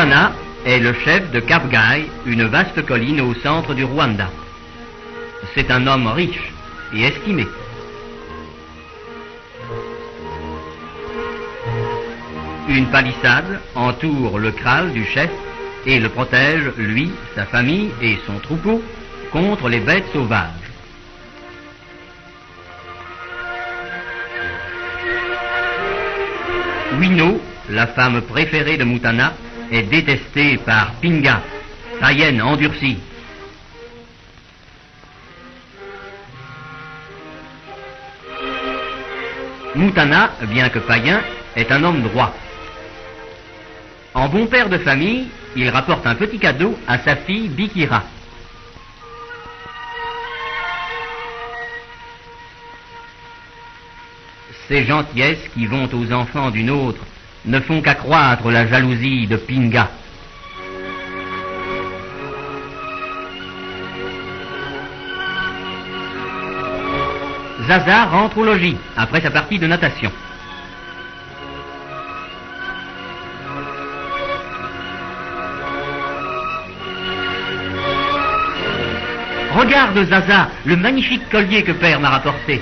Mutana est le chef de Kapgai, une vaste colline au centre du Rwanda. C'est un homme riche et estimé. Une palissade entoure le kraal du chef et le protège, lui, sa famille et son troupeau, contre les bêtes sauvages. Wino, la femme préférée de Mutana, est détestée par Pinga, païenne endurcie. Mutana, bien que païen, est un homme droit. En bon père de famille, il rapporte un petit cadeau à sa fille Bikira. Ces gentillesses qui vont aux enfants d'une autre ne font qu'accroître la jalousie de Pinga. Zaza rentre au logis après sa partie de natation. Regarde, Zaza, le magnifique collier que père m'a rapporté.